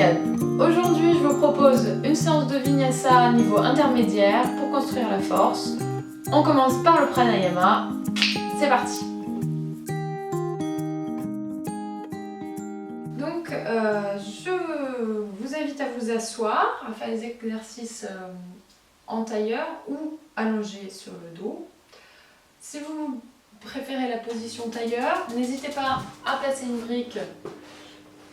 Morgane. Aujourd'hui, je vous propose une séance de Vinyasa niveau intermédiaire pour construire la force. On commence par le pranayama. C'est parti. Donc, je vous invite à vous asseoir, à faire les exercices en tailleur ou allongé sur le dos. Si vous préférez la position tailleur, n'hésitez pas à placer une brique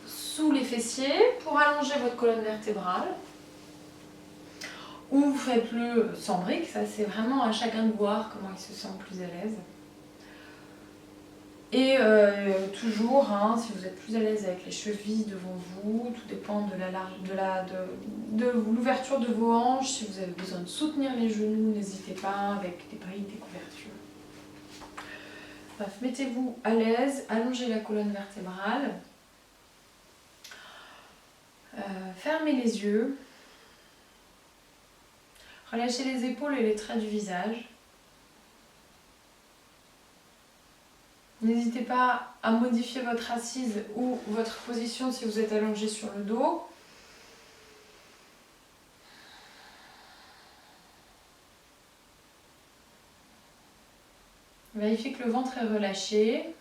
sous les fessiers pour allonger votre colonne vertébrale. Ou faites-le sans brique, ça c'est vraiment à chacun de voir comment il se sent plus à l'aise. Et toujours, si vous êtes plus à l'aise avec les chevilles devant vous, tout dépend de l'ouverture de vos hanches. Si vous avez besoin de soutenir les genoux, n'hésitez pas avec des briques, des couvertures. Bref, mettez-vous à l'aise, allongez la colonne vertébrale, fermez les yeux, relâchez les épaules et les traits du visage. N'hésitez pas à modifier votre assise ou votre position si vous êtes allongé sur le dos. Vérifiez que le ventre est relâché.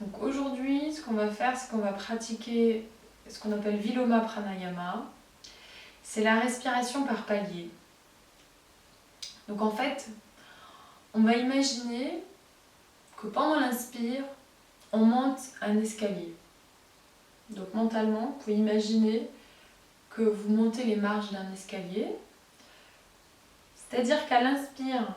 Donc aujourd'hui, ce qu'on va faire, c'est qu'on va pratiquer ce qu'on appelle Viloma Pranayama. C'est la respiration par palier. Donc en fait, on va imaginer que pendant l'inspire, on monte un escalier. Donc mentalement, vous pouvez imaginer que vous montez les marches d'un escalier. C'est-à-dire qu'à l'inspire,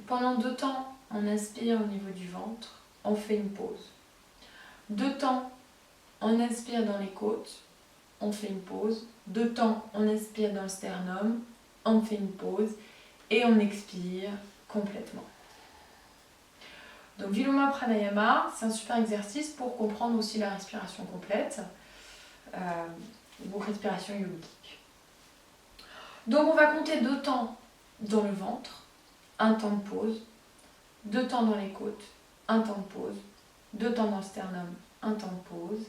pendant 2 temps, on inspire au niveau du ventre, on fait une pause. 2 temps, on inspire dans les côtes, on fait une pause. 2 temps, on inspire dans le sternum, on fait une pause et on expire complètement. Donc Viloma Pranayama, c'est un super exercice pour comprendre aussi la respiration complète, ou respiration yogique. Donc on va compter 2 temps dans le ventre, 1 temps de pause, 2 temps dans les côtes, 1 temps de pause, 2 temps dans le sternum, 1 temps de pause.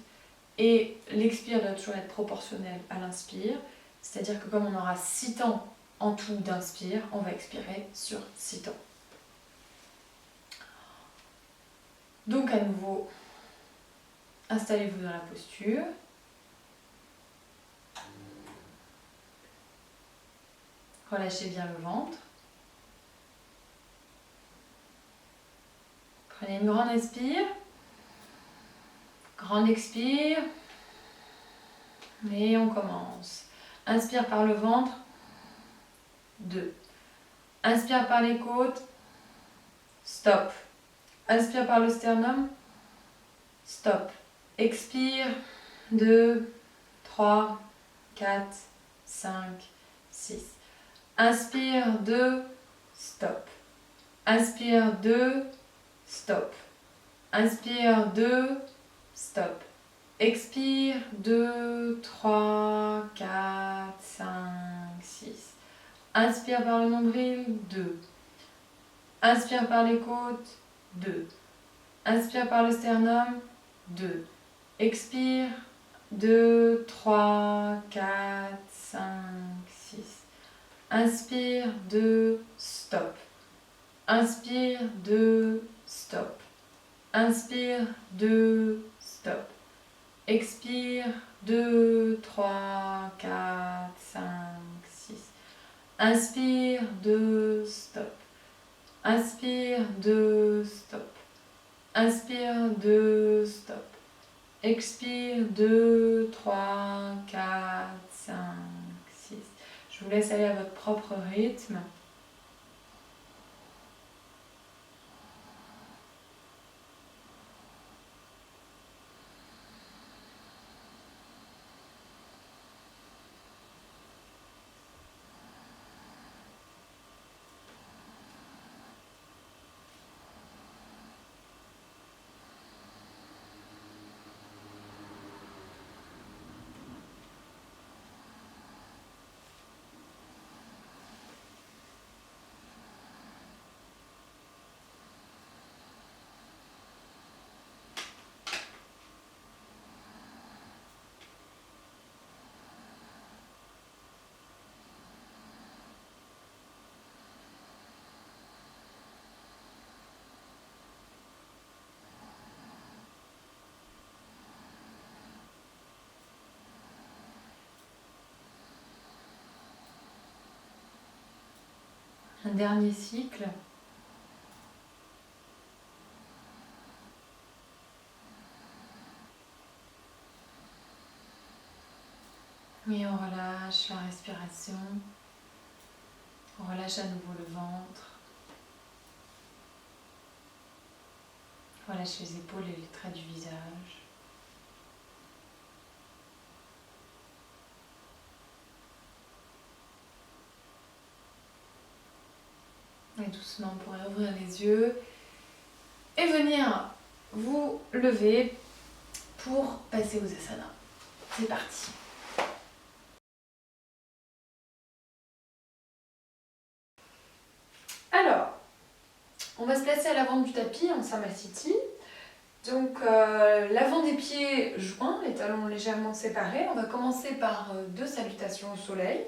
Et l'expire doit toujours être proportionnel à l'inspire, c'est-à-dire que comme on aura 6 temps en tout d'inspire, on va expirer sur 6 temps. Donc à nouveau, installez-vous dans la posture. Relâchez bien le ventre. Prenez une grande inspire. Grande expire. Et on commence. Inspire par le ventre. 2. Inspire par les côtes. Stop. Inspire par le sternum. Stop. Expire. 2, 3, 4, 5, 6. Inspire 2. Stop. Inspire 2. Stop. Inspire 2. Stop. Expire 2, 3, 4, 5, 6. Inspire par le nombril, 2. Inspire par les côtes, 2. Inspire par le sternum, 2. Expire 2, 3, 4, 5, 6. Inspire 2, stop. Inspire 2, stop. Inspire 2, stop. Expire 2, 3, 4, 5, 6. Inspire 2, stop. Inspire 2, stop. Inspire 2, stop. Expire 2, 3, 4, 5, 6. Je vous laisse aller à votre propre rythme. Un dernier cycle. Et on relâche la respiration. On relâche à nouveau le ventre. On relâche les épaules et les traits du visage. Et doucement, vous pourrez ouvrir les yeux et venir vous lever pour passer aux asanas. C'est parti. Alors, on va se placer à l'avant du tapis en Samasthiti. Donc, l'avant des pieds joints, les talons légèrement séparés. On va commencer par 2 salutations au soleil.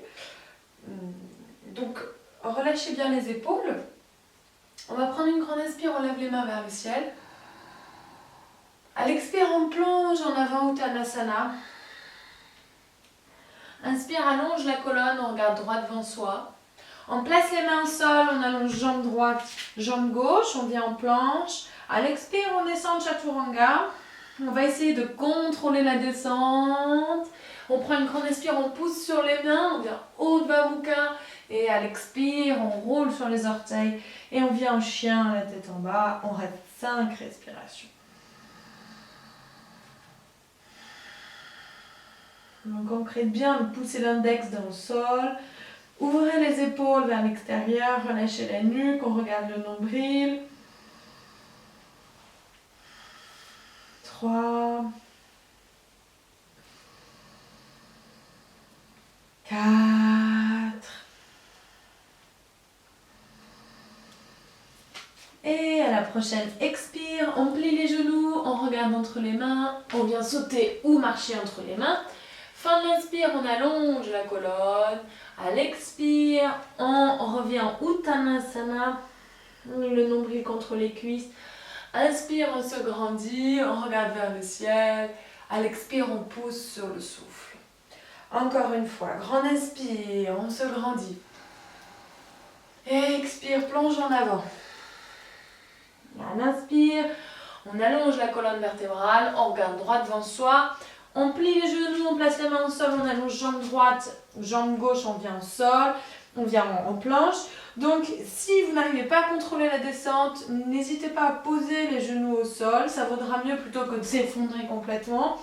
Donc, relâchez bien les épaules. On va prendre une grande inspire, on lève les mains vers le ciel. À l'expire, on plonge en avant Uttanasana. Inspire, allonge la colonne, on regarde droit devant soi. On place les mains au sol, on allonge jambe droite, jambe gauche, on vient en planche. À l'expire, on descend Chaturanga. On va essayer de contrôler la descente. On prend une grande inspire, on pousse sur les mains, on vient Urdhva Mukha. Et à l'expire, on roule sur les orteils. Et on vient en chien, la tête en bas. On reste 5 respirations. Donc ancrez bien, poussez l'index dans le sol. Ouvrez les épaules vers l'extérieur, relâchez la nuque, on regarde le nombril. 3, 4, et à la prochaine expire, on plie les genoux, on regarde entre les mains, on vient sauter ou marcher entre les mains. Fin de l'inspire, on allonge la colonne. À l'expire, on revient en Uttanasana, le nombril contre les cuisses. Inspire, on se grandit, on regarde vers le ciel. À l'expire, on pousse sur le souffle. Encore une fois, grande inspire, on se grandit. Expire, plonge en avant. On inspire, on allonge la colonne vertébrale, on regarde droit devant soi. On plie les genoux, on place les mains au sol, on allonge jambe droite, jambe gauche, on vient au sol, on vient en planche. Donc si vous n'arrivez pas à contrôler la descente, n'hésitez pas à poser les genoux au sol, ça vaudra mieux plutôt que de s'effondrer complètement.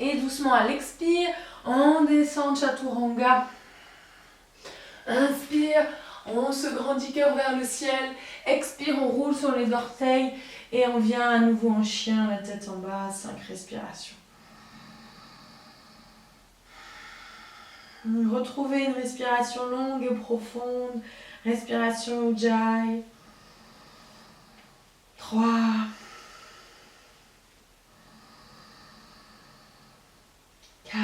Et doucement à l'expire, on descend Chaturanga. Inspire, on se grandit cœur vers le ciel. Expire, on roule sur les orteils et on vient à nouveau en chien, la tête en bas, 5 respirations. Retrouvez une respiration longue et profonde. Respiration Ujjayi. 3. 4.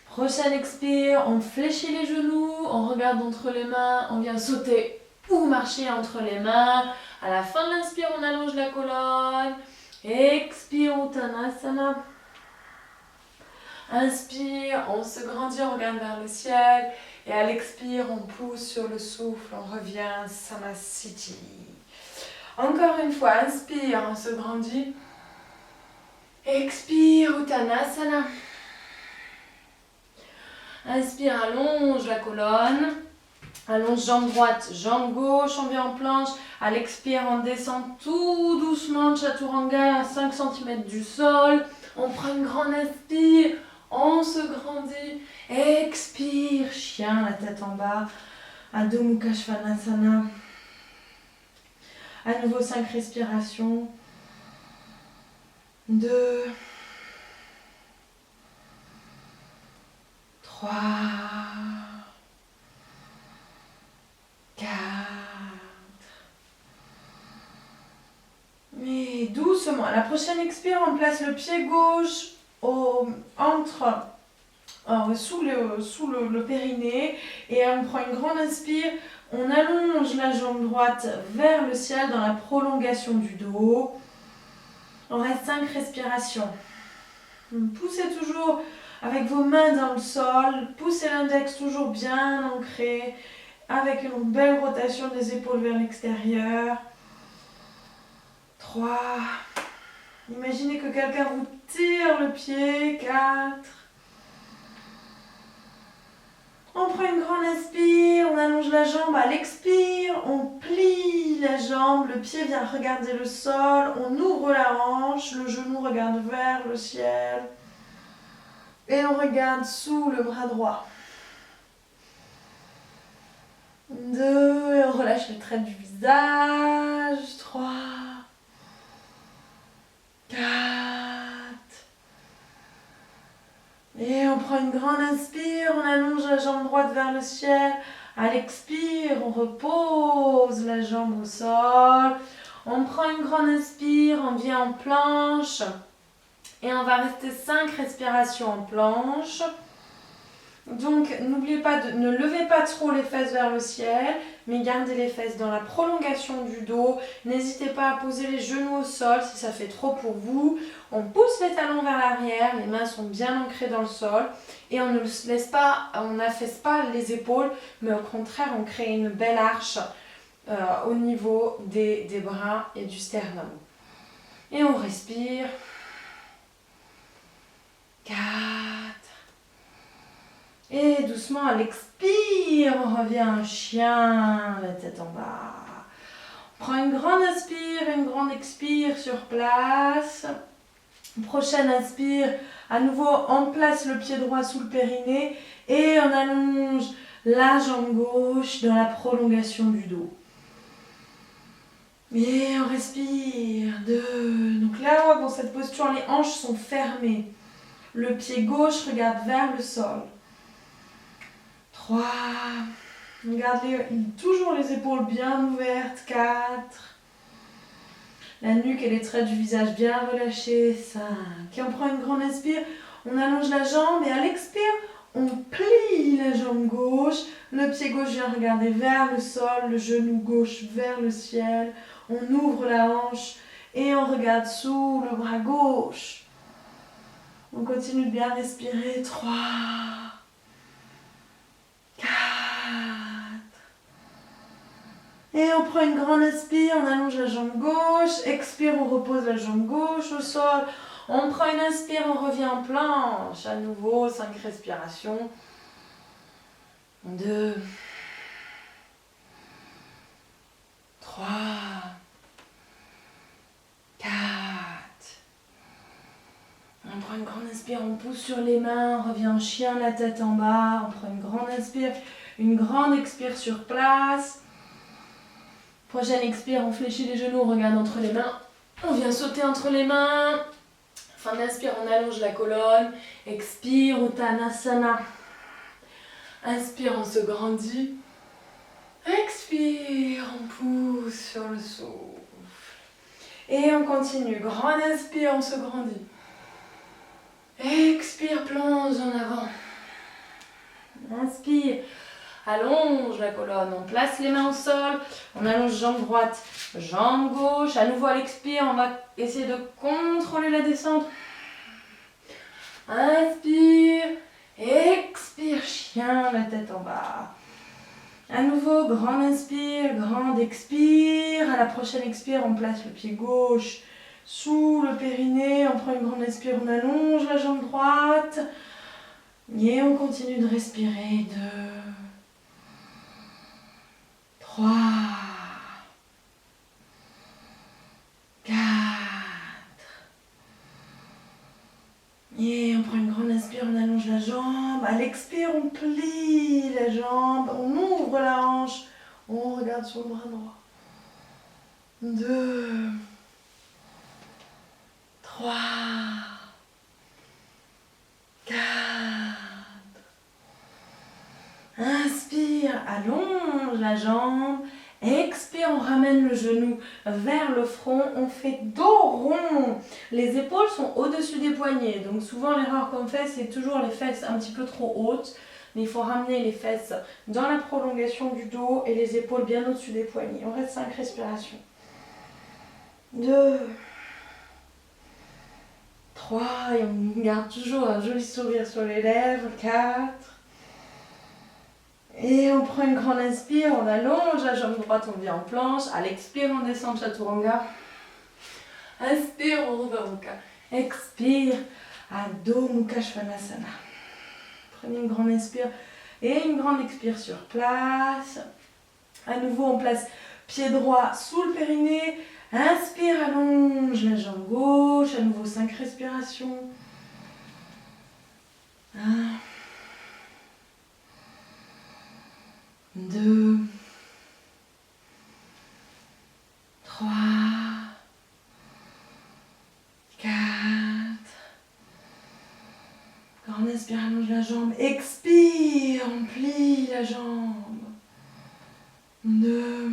Prochaine expire, on fléchit les genoux, on regarde entre les mains, on vient sauter ou marcher entre les mains. À la fin de l'inspire, on allonge la colonne. Expire, Uttanasana. Inspire, on se grandit, on regarde vers le ciel. Et à l'expire, on pousse sur le souffle, on revient Samasthiti. Encore une fois, inspire, on se grandit. Expire, Uttanasana. Inspire, allonge la colonne. Allonge jambe droite, jambe gauche, on vient en planche. À l'expire, on descend tout doucement, Chaturanga à 5 cm du sol. On prend une grande inspire, on se grandit. Expire, chien, la tête en bas. Adho Mukha Svanasana. À nouveau 5 respirations. 2, 3, 4. Et doucement, à la prochaine expire, on place le pied gauche sous le périnée et on prend une grande inspire. On allonge la jambe droite vers le ciel dans la prolongation du dos. On reste 5 respirations. Poussez toujours avec vos mains dans le sol. Poussez l'index toujours bien ancré, avec une belle rotation des épaules vers l'extérieur. 3. Imaginez que quelqu'un vous tire le pied. 4. On prend une grande inspire, on allonge la jambe à l'expire, on plie la jambe, le pied vient regarder le sol, on ouvre la hanche, le genou regarde vers le ciel et on regarde sous le bras droit. 2, et on relâche les traits du visage. 3, 4. Et on prend une grande inspire, on allonge la jambe droite vers le ciel. À l'expire, on repose la jambe au sol. On prend une grande inspire, on vient en planche. Et on va rester 5 respirations en planche. Donc n'oubliez pas de ne levez pas trop les fesses vers le ciel, mais gardez les fesses dans la prolongation du dos. N'hésitez pas à poser les genoux au sol si ça fait trop pour vous. On pousse les talons vers l'arrière, les mains sont bien ancrées dans le sol et on ne laisse pas, on n'affaisse pas les épaules, mais au contraire on crée une belle arche au niveau des bras et du sternum. Et on respire. 4. Et doucement, à l'expire, on revient en chien, la tête en bas. On prend une grande inspire, une grande expire sur place. Prochaine inspire, à nouveau, on place le pied droit sous le périnée et on allonge la jambe gauche dans la prolongation du dos. Et on respire. 2. Donc là, dans cette posture, les hanches sont fermées. Le pied gauche regarde vers le sol. 3. Gardez toujours les épaules bien ouvertes. 4. La nuque et les traits du visage bien relâchés. 5. Et on prend une grande inspire. On allonge la jambe et à l'expire, on plie la jambe gauche. Le pied gauche vient regarder vers le sol. Le genou gauche vers le ciel. On ouvre la hanche et on regarde sous le bras gauche. On continue de bien respirer. 3. 4. Et on prend une grande inspire, on allonge la jambe gauche. Expire, on repose la jambe gauche au sol. On prend une inspire, on revient en planche. À nouveau, 5 respirations. 2. 3. 4. On prend une grande inspire, on pousse sur les mains, on revient en chien, la tête en bas. On prend une grande inspire, une grande expire sur place. Prochaine expire, on fléchit les genoux, on regarde entre les mains. On vient sauter entre les mains. Fin d'inspire, on allonge la colonne. Expire, Uttanasana. Inspire, on se grandit. Expire, on pousse sur le souffle. Et on continue. Grande inspire, on se grandit. Expire, plonge en avant. Inspire, allonge la colonne. On place les mains au sol. On allonge jambe droite, jambe gauche. À nouveau à l'expire, on va essayer de contrôler la descente. Inspire, expire, chien, la tête en bas. À nouveau, grande inspire, grande expire. À la prochaine expire, on place le pied gauche sous le périnée. On prend une grande inspire, on allonge la jambe droite. Et on continue de respirer. 2, 3, 4. Et on prend une grande inspire, on allonge la jambe. À l'expire, on plie la jambe, on ouvre la hanche, on regarde sur le bras droit. 2, 3, 4. Inspire, allonge la jambe. Expire, on ramène le genou vers le front, on fait dos rond. Les épaules sont au-dessus des poignets, donc souvent l'erreur qu'on fait, c'est toujours les fesses un petit peu trop hautes. Mais il faut ramener les fesses dans la prolongation du dos et les épaules bien au-dessus des poignets. On reste 5 respirations. 2, 3, et on garde toujours un joli sourire sur les lèvres. 4. Et on prend une grande inspire, on allonge la jambe droite, on vient en planche. À l'expire, on descend Chaturanga. Inspire, on Urdhva Mukha. Expire, Adho Mukha Svanasana. Prenez une grande inspire et une grande expire sur place. À nouveau, on place pied droit sous le périnée. Inspire, allonge la jambe gauche. À nouveau, 5 respirations. 1, 2, 3, 4. Grande inspire, allonge la jambe. Expire, on plie la jambe. 2,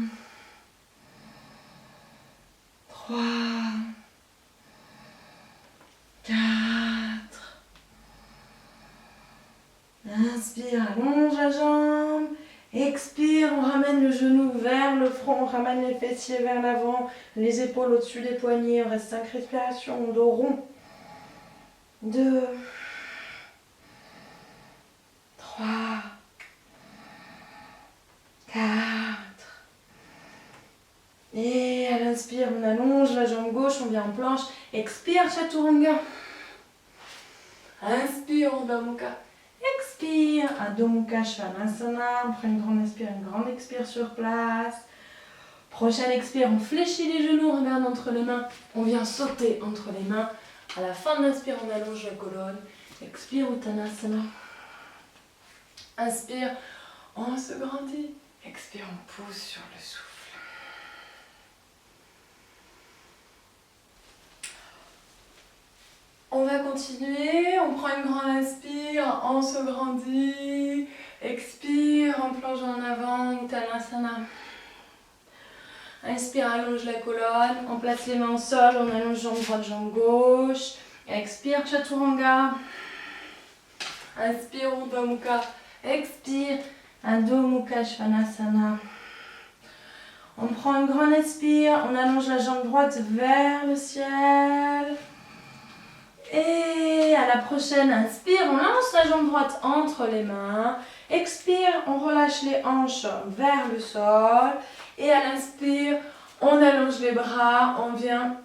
3, 4. Inspire, allonge la jambe. Expire, on ramène le genou vers le front, on ramène les fessiers vers l'avant, les épaules au-dessus des poignets. On reste 5 respirations, dos rond. 2, 3, 4. Et à l'inspire, on allonge la jambe gauche, on vient en planche. Expire, Chaturanga. Inspire, Urdhva Mukha. Expire, Adho Mukha Svanasana. On prend une grande inspire, une grande expire sur place. Prochaine expire, on fléchit les genoux, on regarde entre les mains. On vient sauter entre les mains. À la fin de l'inspire, on allonge la colonne. Expire, Uttanasana. Inspire, on se grandit. Expire, on pousse sur le souffle. On va continuer, on prend une grande inspire, on se grandit, expire, on plonge en avant, Uttanasana. Inspire, allonge la colonne, on place les mains au sol, on allonge jambe droite, jambe gauche. Expire, Chaturanga. Inspire, Urdhva Mukha. Expire, Adho Mukha Svanasana. On prend une grande inspire, on allonge la jambe droite vers le ciel. Et à la prochaine inspire, on lance la jambe droite entre les mains. Expire, on relâche les hanches vers le sol. Et à l'inspire, on allonge les bras, on vient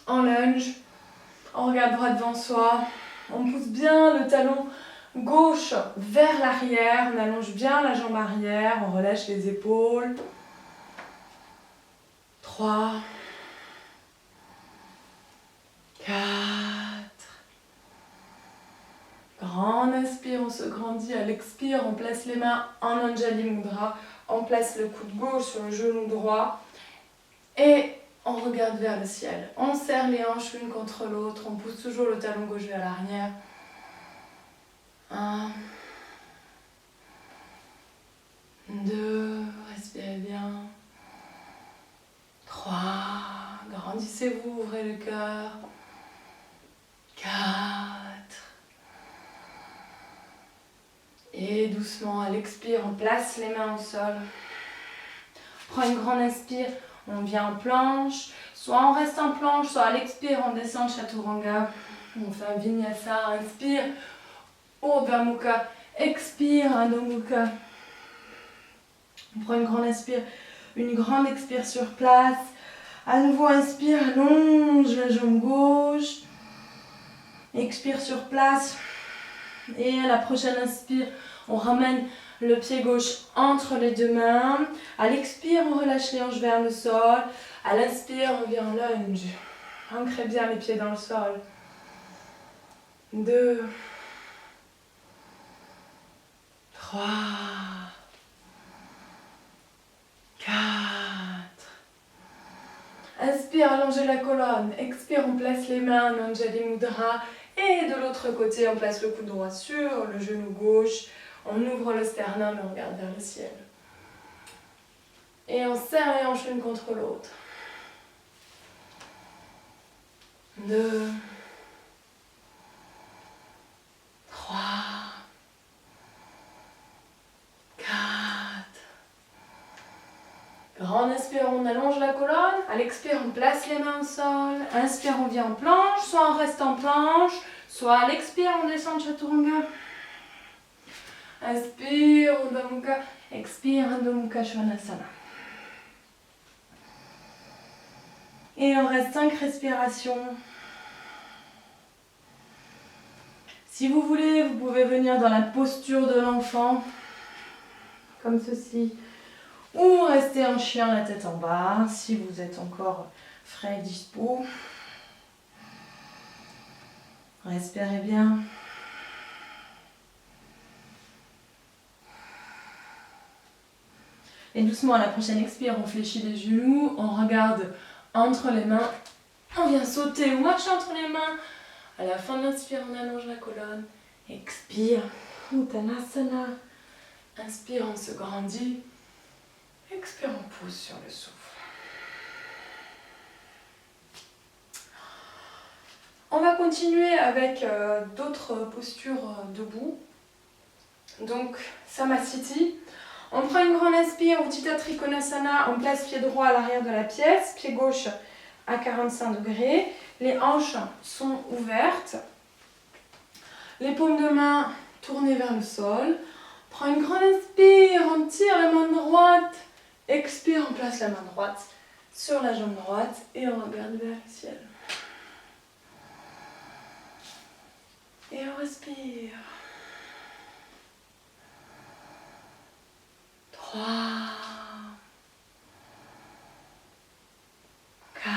en lunge. On regarde droit devant soi. On pousse bien le talon gauche vers l'arrière. On allonge bien la jambe arrière. On relâche les épaules. 3, 4. Grande inspire, on se grandit. À l'expire, on place les mains en Anjali Mudra. On place le coude gauche sur le genou droit. Et on regarde vers le ciel. On serre les hanches l'une contre l'autre. On pousse toujours le talon gauche vers l'arrière. 1, 2, respirez bien. 3, grandissez-vous, ouvrez le cœur. 4. Et doucement, à l'expire, on place les mains au sol. Prends une grande inspire, on vient en planche. Soit on reste en planche, soit à l'expire, on descend Chaturanga. On fait un vinyasa, inspire, Urdhva Mukha, expire, Adho Mukha. On prend une grande inspire, une grande expire sur place. À nouveau, inspire, allonge la jambe gauche. Expire sur place. Et à la prochaine inspire, on ramène le pied gauche entre les deux mains. À l'expire, on relâche les hanches vers le sol. À l'inspire, on vient en lunge. Ancrez bien les pieds dans le sol. 2, 3, 4. Inspire, allongez la colonne. Expire, on place les mains en Anjali Mudra. Et de l'autre côté, on place le coude droit sur le genou gauche. On ouvre le sternum et on regarde vers le ciel. Et on serre les hanches l'une contre l'autre. 2, 3, 4. Grand inspire, on allonge la colonne. À l'expire, on place les mains au sol. Inspire, on vient en planche. Soit on reste en planche, soit à l'expire, on descend de chaturanga. Inspire, Urdhva Mukha. Expire, Adho Mukha Svanasana. Et on reste 5 respirations. Si vous voulez, vous pouvez venir dans la posture de l'enfant, comme ceci, ou rester en chien, la tête en bas, si vous êtes encore frais et dispo. Respirez bien. Et doucement, à la prochaine expire, on fléchit les genoux, on regarde entre les mains, on vient sauter ou marcher entre les mains. À la fin de l'inspire, on allonge la colonne. Expire, Uttanasana. Inspire, on se grandit. Expire, on pousse sur le souffle. On va continuer avec d'autres postures debout. Donc, Samasthiti. On prend une grande inspire, Utthita Trikonasana, on place pied droit à l'arrière de la pièce, pied gauche à 45 degrés. Les hanches sont ouvertes. Les paumes de main tournées vers le sol. On prend une grande inspire, on tire la main droite. Expire, on place la main droite sur la jambe droite et on regarde vers le ciel. Et on respire. 3, 4.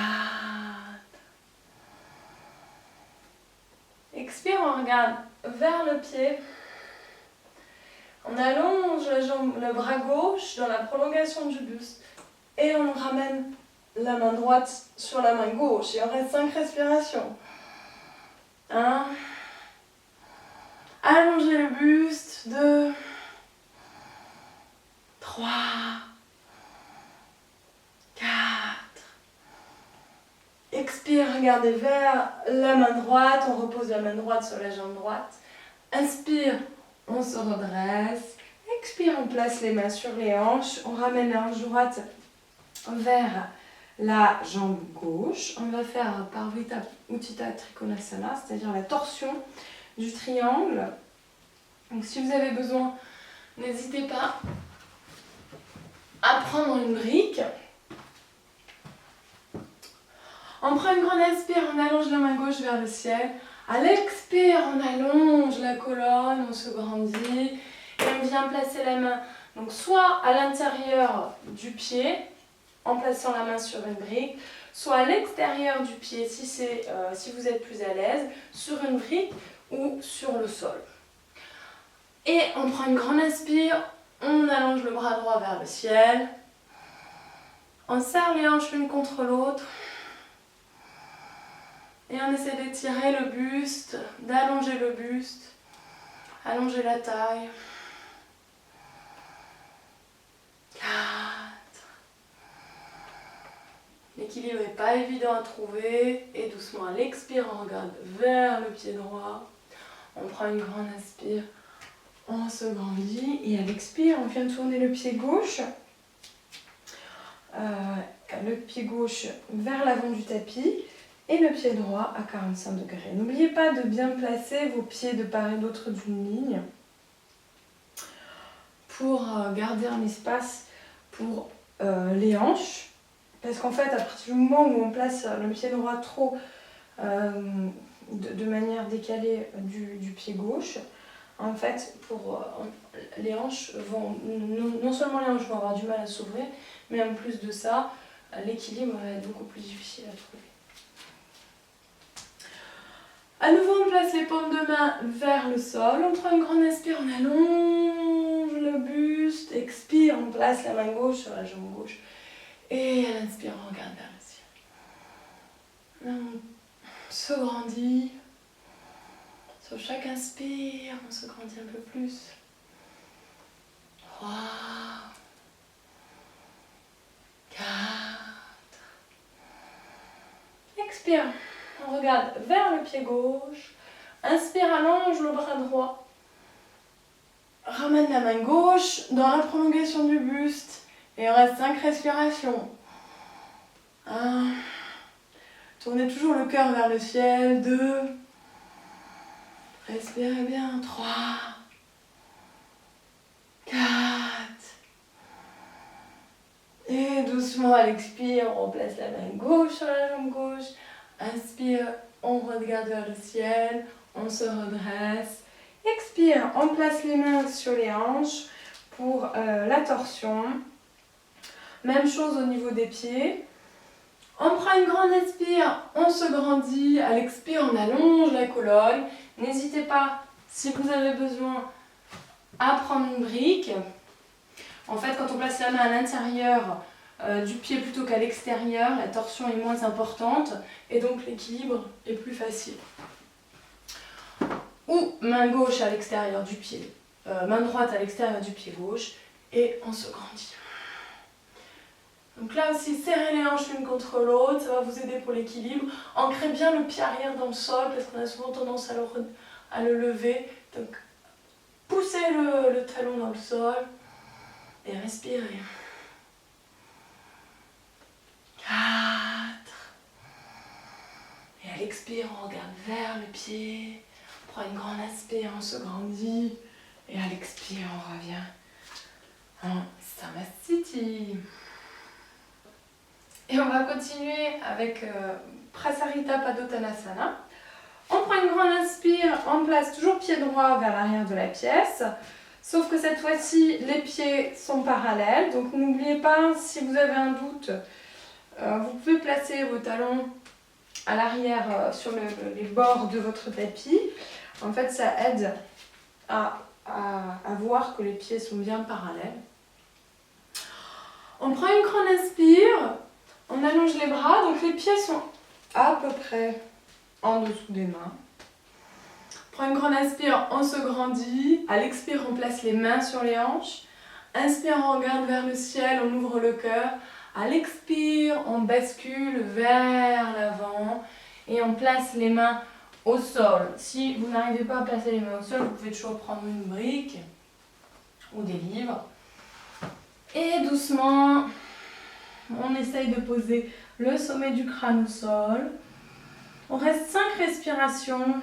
Expire, on regarde vers le pied. On allonge la jambe, le bras gauche dans la prolongation du buste. Et on ramène la main droite sur la main gauche. Et on reste 5 respirations. 1. Allongez le buste. 2. 3. 4. Expire, regardez vers la main droite. On repose la main droite sur la jambe droite. Inspire, on se redresse. Expire, on place les mains sur les hanches. On ramène la hanche droite vers la jambe gauche. On va faire par Utthita Trikonasana, c'est-à-dire la torsion du triangle. Donc si vous avez besoin, n'hésitez pas à prendre une brique. On prend une grande inspire, on allonge la main gauche vers le ciel. À l'expire, on allonge la colonne, on se grandit et on vient placer la main donc soit à l'intérieur du pied en plaçant la main sur une brique, soit à l'extérieur du pied si vous êtes plus à l'aise, sur une brique ou sur le sol. Et on prend une grande inspire, on allonge le bras droit vers le ciel, on serre les hanches l'une contre l'autre. Et on essaie d'étirer le buste, d'allonger le buste, allonger la taille. 4. L'équilibre n'est pas évident à trouver. Et doucement, à l'expire, on regarde vers le pied droit. On prend une grande inspire, on se grandit. Et à l'expire, on vient tourner le pied gauche. Le pied gauche vers l'avant du tapis. Et le pied droit à 45 degrés. N'oubliez pas de bien placer vos pieds de part et d'autre d'une ligne pour garder un espace pour les hanches. Parce qu'en fait, à partir du moment où on place le pied droit trop de manière décalée du pied gauche, en fait, les hanches vont, non seulement les hanches vont avoir du mal à s'ouvrir, mais en plus de ça, l'équilibre va être beaucoup plus difficile à trouver. À nouveau, on place les paumes de main vers le sol. On prend une grande inspire, on allonge le buste. Expire, on place la main gauche sur la jambe gauche. Et à l'inspire, on regarde vers le ciel. On se grandit. Sur chaque inspire, on se grandit un peu plus. 3. 4. Expire. On regarde vers le pied gauche. Inspire, allonge le bras droit. Ramène la main gauche dans la prolongation du buste. Et il reste 5 respirations. 1. Tournez toujours le cœur vers le ciel. 2. Respirez bien. 3. 4. Et doucement, à l'expire, on place la main gauche sur la jambe gauche. Inspire, on regarde vers le ciel. On se redresse. Expire, on place les mains sur les hanches pour la torsion. Même chose au niveau des pieds. On prend une grande inspire, on se grandit. À l'expire, on allonge la colonne. N'hésitez pas, si vous avez besoin, à prendre une brique. En fait, quand on place la main à l'intérieur du pied plutôt qu'à l'extérieur, la torsion est moins importante et donc l'équilibre est plus facile. Ou main gauche à l'extérieur du pied, main droite à l'extérieur du pied gauche et on se grandit. Donc là aussi, serrez les hanches l'une contre l'autre, ça va vous aider pour l'équilibre. Ancrez bien le pied arrière dans le sol parce qu'on a souvent tendance à le lever. Donc poussez le talon dans le sol et respirez. 4. Et à l'expire, on regarde vers le pied. On prend une grande inspire, on se grandit. Et à l'expire, on revient en Samasthiti. Et on va continuer avec Prasarita Padottanasana. On prend une grande inspire, on place toujours pied droit vers l'arrière de la pièce. Sauf que cette fois-ci, les pieds sont parallèles. Donc n'oubliez pas, si vous avez un doute, vous pouvez placer vos talons à l'arrière sur les bords de votre tapis. En fait, ça aide à voir que les pieds sont bien parallèles. On prend une grande inspire. On allonge les bras, donc les pieds sont à peu près en dessous des mains. On prend une grande inspire, on se grandit. À l'expire, on place les mains sur les hanches. Inspire, on regarde vers le ciel, on ouvre le cœur. À l'expire, on bascule vers l'avant et on place les mains au sol. Si vous n'arrivez pas à placer les mains au sol, vous pouvez toujours prendre une brique ou des livres. Et doucement, on essaye de poser le sommet du crâne au sol. On reste 5 respirations.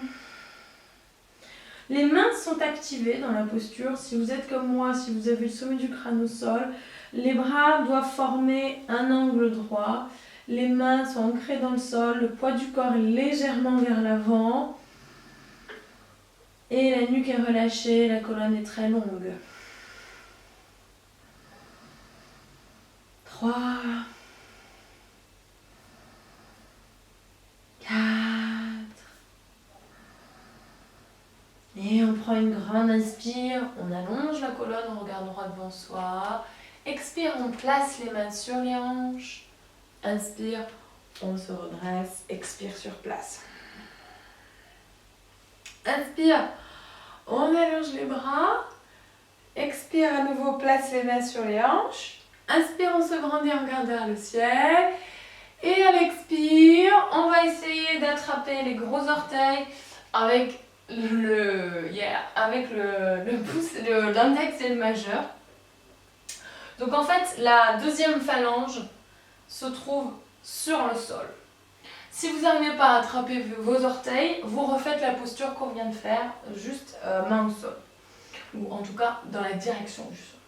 Les mains sont activées dans la posture. Si vous êtes comme moi, si vous avez le sommet du crâne au sol, les bras doivent former un angle droit. Les mains sont ancrées dans le sol. Le poids du corps est légèrement vers l'avant. Et la nuque est relâchée, la colonne est très longue. 3, 4. Et on prend une grande inspire, on allonge la colonne, on regarde droit devant soi. Expire, on place les mains sur les hanches. Inspire, on se redresse, expire sur place. Inspire, on allonge les bras. Expire à nouveau, place les mains sur les hanches. Inspire, on se grandit, on regarde vers le ciel. Et à l'expire, on va essayer d'attraper les gros orteils avec le pouce, l'index et le majeur. Donc en fait, la deuxième phalange se trouve sur le sol. Si vous n'arrivez pas à attraper vos orteils, vous refaites la posture qu'on vient de faire, juste main au sol. Ou en tout cas dans la direction du sol.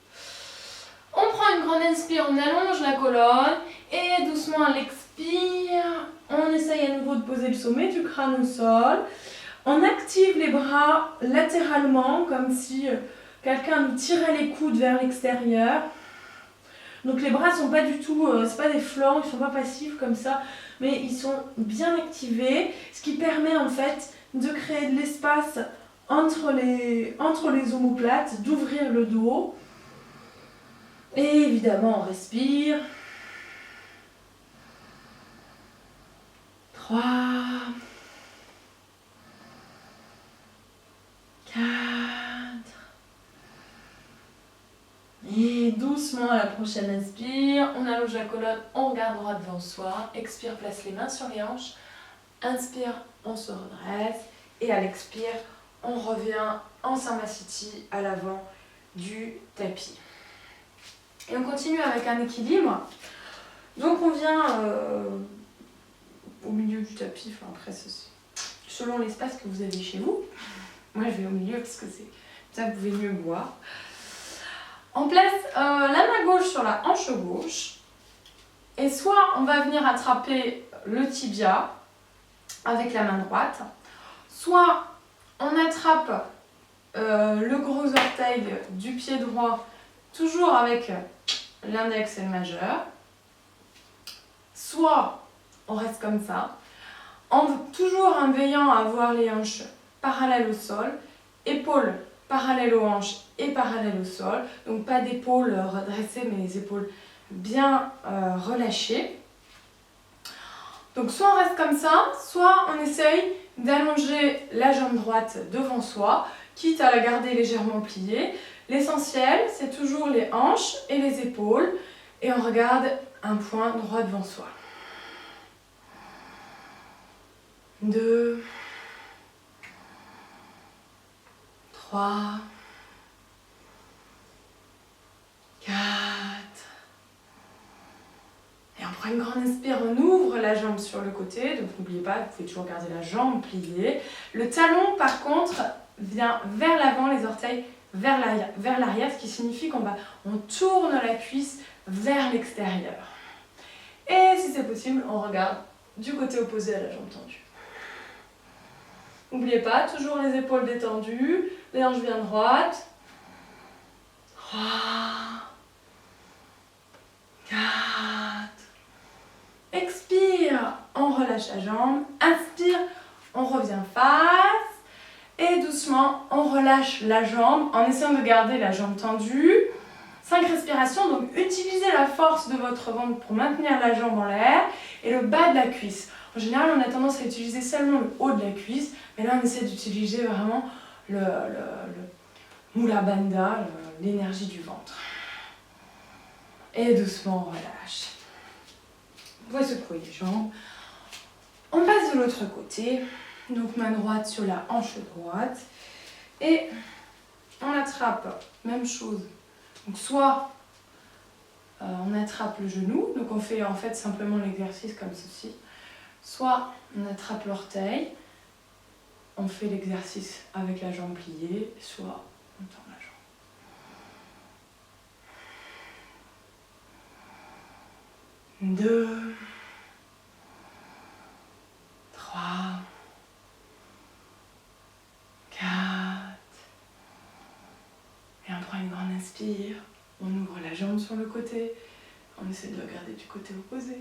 On prend une grande inspire, on allonge la colonne et doucement à l'expire, on essaye à nouveau de poser le sommet du crâne au sol. On active les bras latéralement comme si quelqu'un nous tirait les coudes vers l'extérieur. Donc les bras sont pas du tout, c'est pas des flancs, ils sont pas passifs comme ça, mais ils sont bien activés, ce qui permet en fait de créer de l'espace entre les omoplates, d'ouvrir le dos. Et évidemment, on respire. 3, 4. Et doucement à la prochaine inspire, on allonge la colonne, on regarde droit devant soi. Expire, place les mains sur les hanches. Inspire, on se redresse. Et à l'expire, on revient en Samasthiti à l'avant du tapis. Et on continue avec un équilibre. Donc on vient au milieu du tapis, enfin après c'est selon l'espace que vous avez chez vous. Moi je vais au milieu parce que c'est ça que vous pouvez mieux me voir. On place la main gauche sur la hanche gauche. Et soit on va venir attraper le tibia avec la main droite, soit on attrape le gros orteil du pied droit, toujours avec l'index et le majeur, soit on reste comme ça, toujours en veillant à avoir les hanches parallèles au sol, épaules parallèles aux hanches et parallèles au sol, donc pas d'épaules redressées mais les épaules bien relâchées. Donc soit on reste comme ça, soit on essaye d'allonger la jambe droite devant soi, quitte à la garder légèrement pliée. L'essentiel, c'est toujours les hanches et les épaules, et on regarde un point droit devant soi. 2, 3, 4. Et on prend une grande inspire, on ouvre la jambe sur le côté, donc n'oubliez pas, vous pouvez toujours garder la jambe pliée. Le talon, par contre, vient vers l'avant, les orteils vers l'arrière, ce qui signifie on tourne la cuisse vers l'extérieur. Et si c'est possible, on regarde du côté opposé à la jambe tendue. N'oubliez pas, toujours les épaules détendues, les hanches bien droites. 3, 4. Expire, on relâche la jambe. Inspire, on revient face. Et doucement, on relâche la jambe en essayant de garder la jambe tendue. 5 respirations, donc utilisez la force de votre ventre pour maintenir la jambe en l'air et le bas de la cuisse. En général, on a tendance à utiliser seulement le haut de la cuisse, mais là, on essaie d'utiliser vraiment le Mula Bandha, l'énergie du ventre. Et doucement, on relâche. Vous pouvez secouer les jambes. On passe de l'autre côté. Donc main droite sur la hanche droite. Et on attrape, même chose. Donc soit on attrape le genou, donc on fait en fait simplement l'exercice comme ceci. Soit on attrape l'orteil, on fait l'exercice avec la jambe pliée, soit on tend la jambe. 2, 3, 4. Et on prend une grande inspire. On ouvre la jambe sur le côté. On essaie de regarder du côté opposé.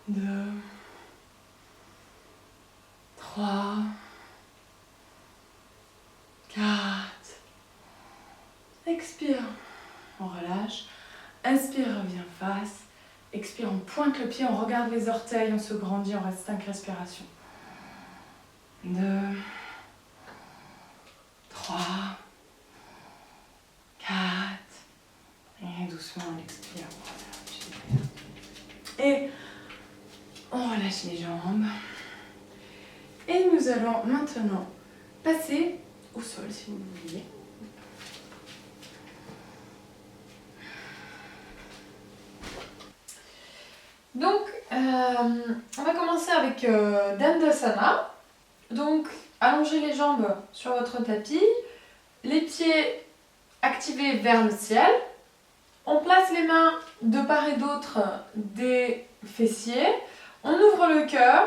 2, 3, 4. Expire. On relâche. Inspire, revient face. Expire, on pointe le pied, on regarde les orteils, on se grandit, on reste 5 respirations. 2, 3, 4. Et doucement, on expire. Et on relâche les jambes. Et nous allons maintenant passer au sol, si vous le voulez. Donc, on va commencer avec Dandasana. Donc, allongez les jambes sur votre tapis, les pieds activés vers le ciel. On place les mains de part et d'autre des fessiers. On ouvre le cœur.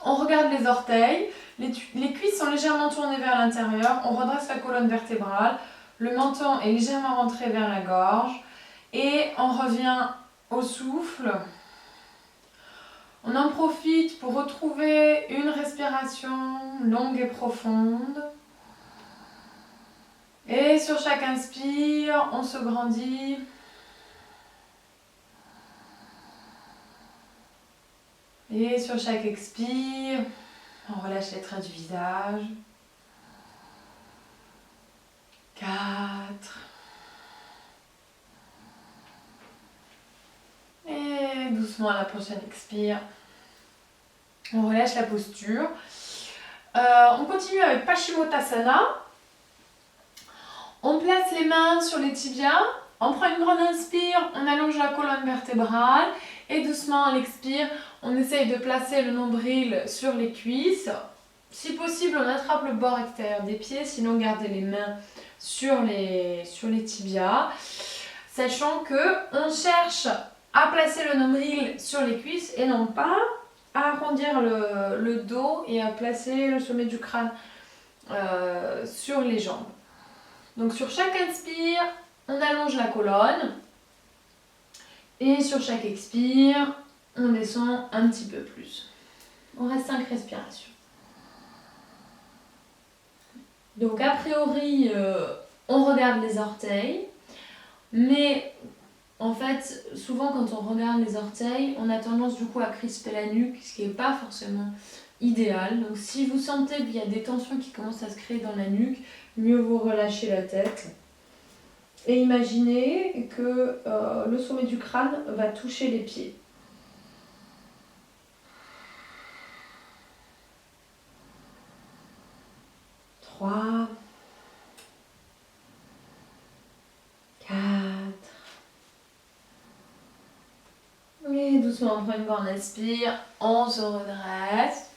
On regarde les orteils. Les cuisses sont légèrement tournées vers l'intérieur. On redresse la colonne vertébrale. Le menton est légèrement rentré vers la gorge. Et on revient au souffle. On en profite pour retrouver une respiration longue et profonde. Et sur chaque inspire, on se grandit. Et sur chaque expire, on relâche les traits du visage. 4. Et doucement à la prochaine expire. On relâche la posture. On continue avec Paschimottanasana. On place les mains sur les tibias, on prend une grande inspire, on allonge la colonne vertébrale et doucement à l'expire, on essaye de placer le nombril sur les cuisses. Si possible, on attrape le bord extérieur des pieds, sinon gardez les mains sur les tibias, sachant que on cherche à placer le nombril sur les cuisses et non pas à arrondir le dos et à placer le sommet du crâne sur les jambes. Donc sur chaque inspire, on allonge la colonne et sur chaque expire, on descend un petit peu plus. On reste 5 respirations. Donc a priori, on regarde les orteils, mais en fait, souvent quand on regarde les orteils, on a tendance du coup à crisper la nuque, ce qui n'est pas forcément idéal. Donc si vous sentez qu'il y a des tensions qui commencent à se créer dans la nuque, mieux vaut relâcher la tête. Et imaginez que le sommet du crâne va toucher les pieds. 3, 4. Et doucement, on prend une grande inspire, on se redresse.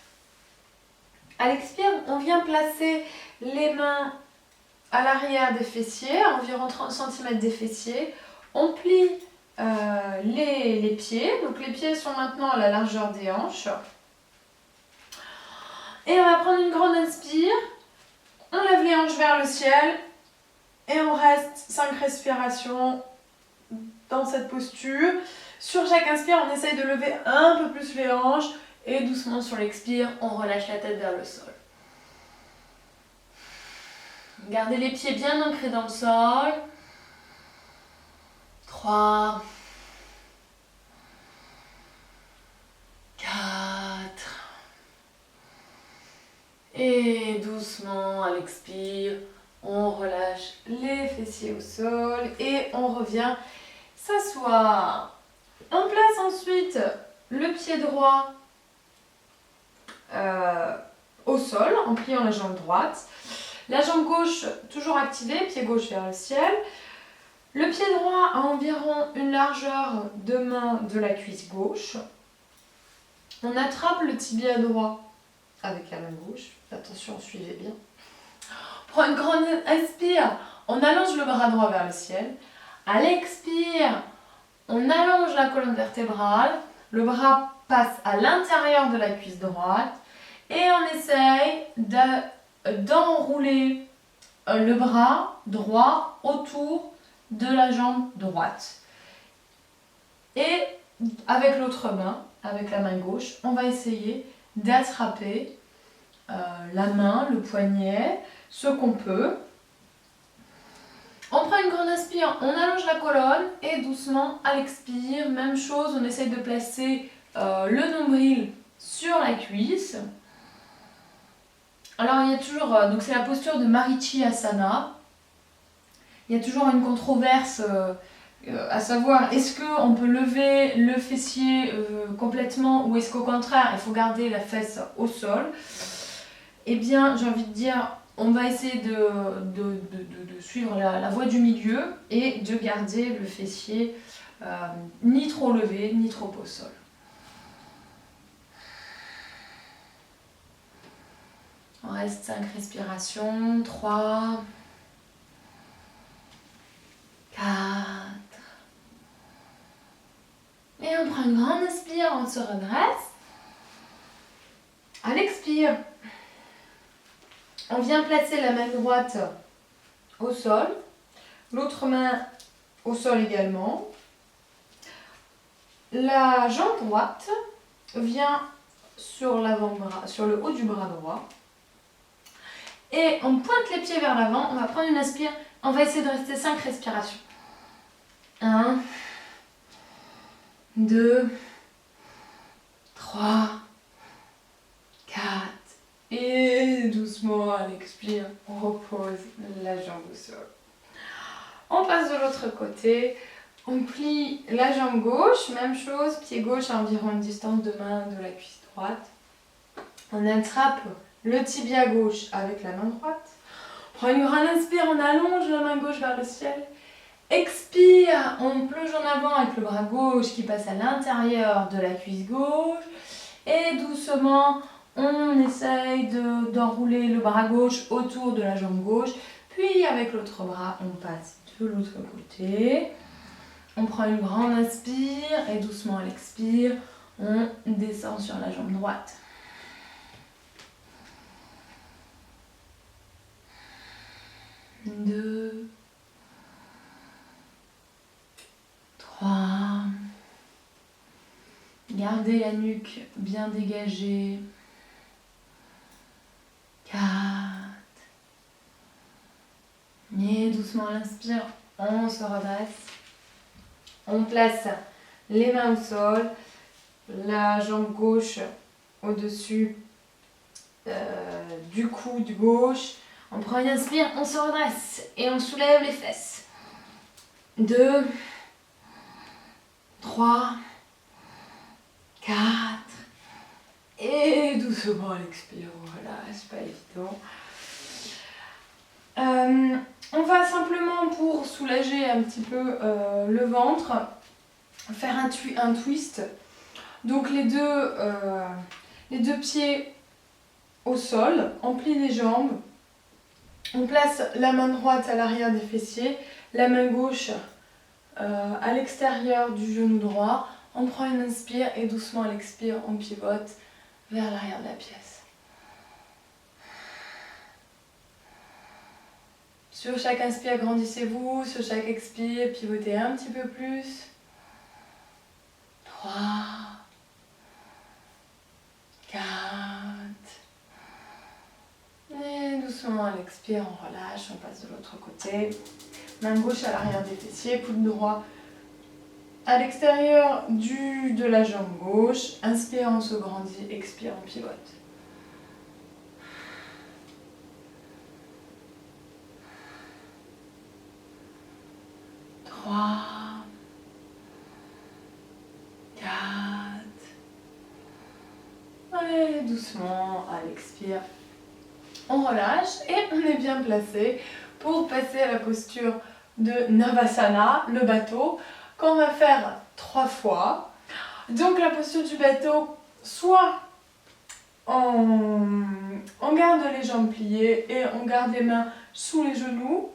À l'expire, on vient placer les mains à l'arrière des fessiers, à environ 30 cm des fessiers. On plie les pieds, donc les pieds sont maintenant à la largeur des hanches. Et on va prendre une grande inspire, on lève les hanches vers le ciel et on reste 5 respirations dans cette posture. Sur chaque inspire, on essaye de lever un peu plus les hanches et doucement sur l'expire, on relâche la tête vers le sol. Gardez les pieds bien ancrés dans le sol. 3, 4. Et doucement, à l'expire, on relâche les fessiers au sol et on revient s'asseoir. On place ensuite le pied droit au sol en pliant la jambe droite. La jambe gauche toujours activée, pied gauche vers le ciel. Le pied droit à environ une largeur de main de la cuisse gauche. On attrape le tibia droit avec la main gauche. Attention, suivez bien. On prend une grande inspire, on allonge le bras droit vers le ciel. À l'expire, on allonge la colonne vertébrale. Le bras passe à l'intérieur de la cuisse droite. Et on essaye d'enrouler le bras droit autour de la jambe droite. Et avec l'autre main, avec la main gauche, on va essayer d'attraper la main, le poignet, ce qu'on peut. On prend une grande inspire, on allonge la colonne et doucement à l'expire, même chose, on essaye de placer le nombril sur la cuisse. Alors il y a toujours, donc c'est la posture de Marichi Asana. Il y a toujours une controverse à savoir est-ce qu'on peut lever le fessier complètement ou est-ce qu'au contraire il faut garder la fesse au sol. Eh bien j'ai envie de dire on va essayer de suivre la voie du milieu et de garder le fessier ni trop levé ni trop au sol. On reste 5 respirations, 3, 4. Et on prend une grande inspire, on se redresse. À l'expire, on vient placer la main droite au sol, l'autre main au sol également. La jambe droite vient sur l'avant-bras, sur le haut du bras droit. Et on pointe les pieds vers l'avant, on va prendre une inspire, on va essayer de rester 5 respirations. 1, 2, 3, 4. Et doucement à l'expire, on repose la jambe au sol. On passe de l'autre côté, on plie la jambe gauche, même chose, pied gauche à environ une distance de main de la cuisse droite. On attrape le tibia gauche avec la main droite. Prends une grande inspire, on allonge la main gauche vers le ciel. Expire, on plonge en avant avec le bras gauche qui passe à l'intérieur de la cuisse gauche. Et doucement, on essaye d'enrouler le bras gauche autour de la jambe gauche. Puis avec l'autre bras, on passe de l'autre côté. On prend une grande inspire et doucement à l'expire, on descend sur la jambe droite. 2, 3. Gardez la nuque bien dégagée. 4. Et doucement à l'inspire, on se redresse. On place les mains au sol, la jambe gauche au-dessus du coude gauche. On prend une inspire, on se redresse et on soulève les fesses. 2, 3, 4. Et doucement à l'expire, voilà, c'est pas évident. On va simplement, pour soulager un petit peu le ventre, faire un twist. Donc les deux pieds au sol, on plie les jambes, on place la main droite à l'arrière des fessiers, la main gauche à l'extérieur du genou droit. On prend une inspire et doucement à l'expire, on pivote vers l'arrière de la pièce. Sur chaque inspire, grandissez-vous. Sur chaque expire, pivotez un petit peu plus. 3, 4. Et doucement à l'expire, on relâche, on passe de l'autre côté. Main gauche à l'arrière des fessiers, coude droit à l'extérieur de la jambe gauche. Inspire, on se grandit. Expire, on pivote. 3, 4. Allez, doucement, à l'expire. On relâche et on est bien placé pour passer à la posture de Navasana, le bateau, qu'on va faire 3 fois. Donc la posture du bateau, soit on garde les jambes pliées et on garde les mains sous les genoux,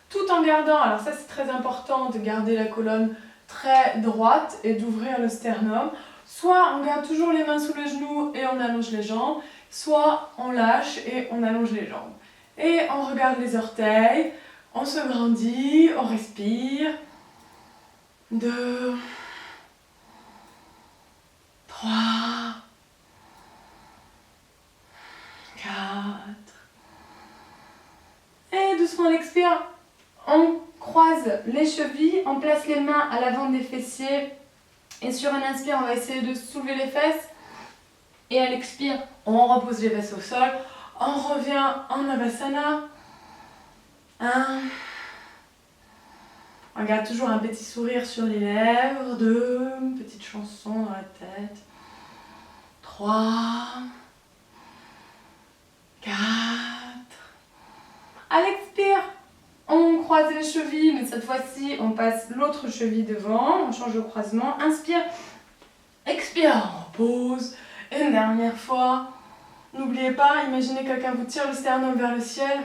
tout en gardant, alors ça c'est très important de garder la colonne très droite et d'ouvrir le sternum, soit on garde toujours les mains sous les genoux et on allonge les jambes, soit on lâche et on allonge les jambes. Et on regarde les orteils, on se grandit, on respire. 2, 3, 4. Et doucement on expire. On croise les chevilles, on place les mains à l'avant des fessiers et sur un inspire, on va essayer de soulever les fesses et à l'expire, on repose les fesses au sol, on revient en Navasana. 1. On garde toujours un petit sourire sur les lèvres. 2, une petite chanson dans la tête. 3, 4. À l'expire, on croise les chevilles, mais cette fois-ci, on passe l'autre cheville devant. On change le croisement. Inspire, expire, on repose. Et une dernière fois. N'oubliez pas, imaginez que quelqu'un vous tire le sternum vers le ciel.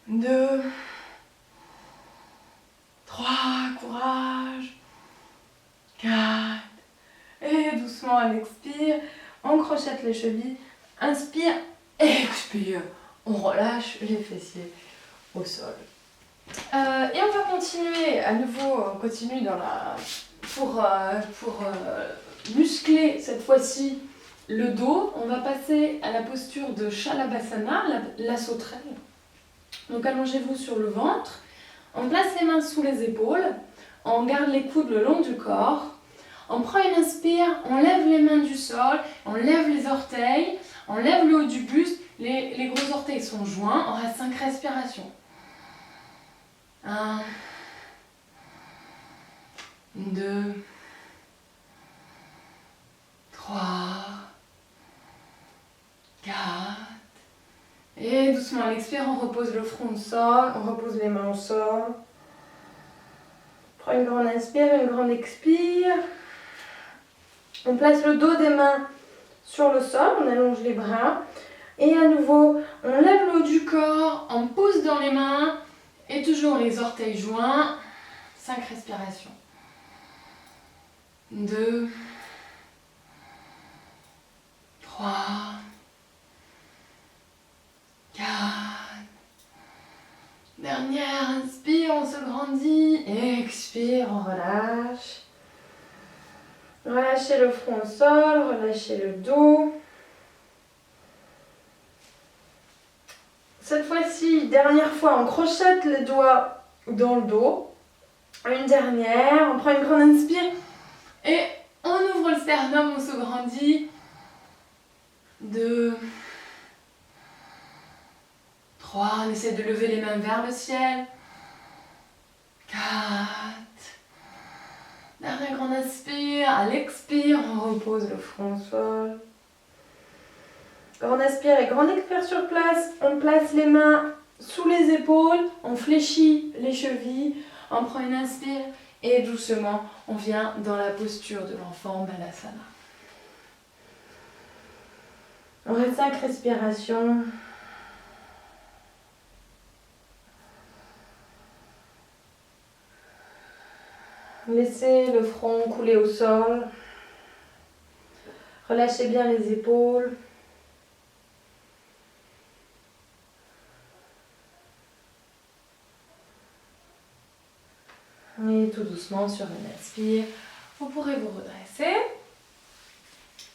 2, 3, courage. 4. Et doucement à l'expire, on crochette les chevilles. Inspire, expire. On relâche les fessiers au sol. Et on va continuer, à nouveau, on continue pour muscler cette fois-ci le dos. On va passer à la posture de Shalabhasana, la sauterelle. Donc allongez-vous sur le ventre, on place les mains sous les épaules, on garde les coudes le long du corps, on prend une inspire, on lève les mains du sol, on lève les orteils, on lève le haut du buste, les gros orteils sont joints, on reste 5 respirations. 1, 2, 3, 4, et Et doucement à l'expire, on repose le front au sol, on repose les mains au sol. Prends une grande inspire, une grande expire. On place le dos des mains sur le sol, on allonge les bras. Et à nouveau, on lève le haut du corps, on pousse dans les mains et toujours les orteils joints. 5 respirations. 2, 3, 4. Dernière, inspire, on se grandit. Expire, on relâche. Relâchez le front au sol, relâchez le dos. Cette fois-ci, dernière fois, on crochette les doigts dans le dos. Une dernière, on prend une grande inspire et on ouvre le sternum, on se grandit. 2, 3, on essaie de lever les mains vers le ciel. 4. Dernière grande inspire, à l'expire, on repose le front au sol. Grande inspire et grande expire sur place, on place les mains sous les épaules, on fléchit les chevilles, on prend une inspire et doucement on vient dans la posture de l'enfant Balasana. On reste 5 respirations. Laissez le front couler au sol. Relâchez bien les épaules. Et tout doucement sur une inspire, vous pourrez vous redresser.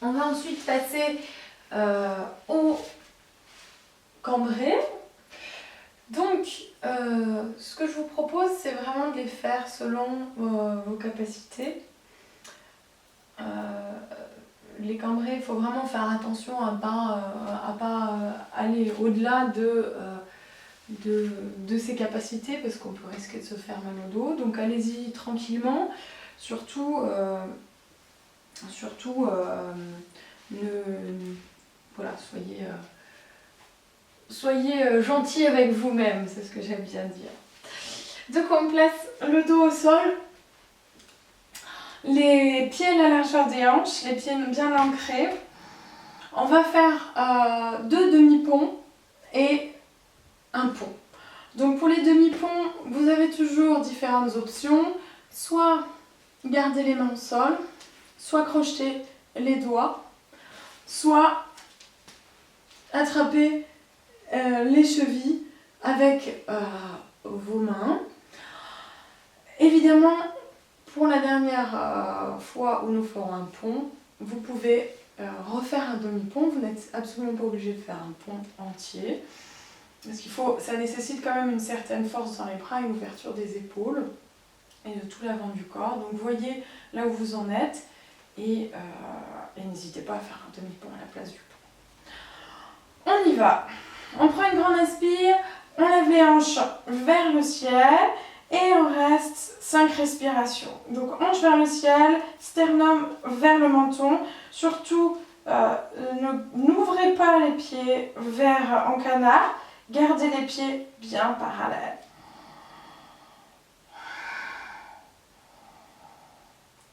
On va ensuite passer au cambré. Donc, ce que je vous propose, c'est vraiment de les faire selon vos capacités. Les cambrés, il faut vraiment faire attention à ne pas aller au-delà de ses capacités parce qu'on peut risquer de se faire mal au dos. Donc allez-y tranquillement, surtout voilà, soyez gentil avec vous-même, c'est ce que j'aime bien dire. Donc on place le dos au sol, les pieds à la largeur des hanches, les pieds bien ancrés. On va faire 2 demi-ponts et un pont. Donc pour les demi-ponts, vous avez toujours différentes options. Soit garder les mains au sol, soit crocheter les doigts, soit attraper les chevilles avec vos mains. Évidemment, pour la dernière fois où nous ferons un pont, vous pouvez refaire un demi-pont. Vous n'êtes absolument pas obligé de faire un pont entier. Parce ça nécessite quand même une certaine force dans les bras, une ouverture des épaules et de tout l'avant du corps. Donc voyez là où vous en êtes et n'hésitez pas à faire un demi-pont à la place du pont. On y va. On prend une grande inspire, on lève les hanches vers le ciel et on reste 5 respirations. Donc hanches vers le ciel, sternum vers le menton. Surtout, n'ouvrez pas les pieds en canard. Gardez les pieds bien parallèles.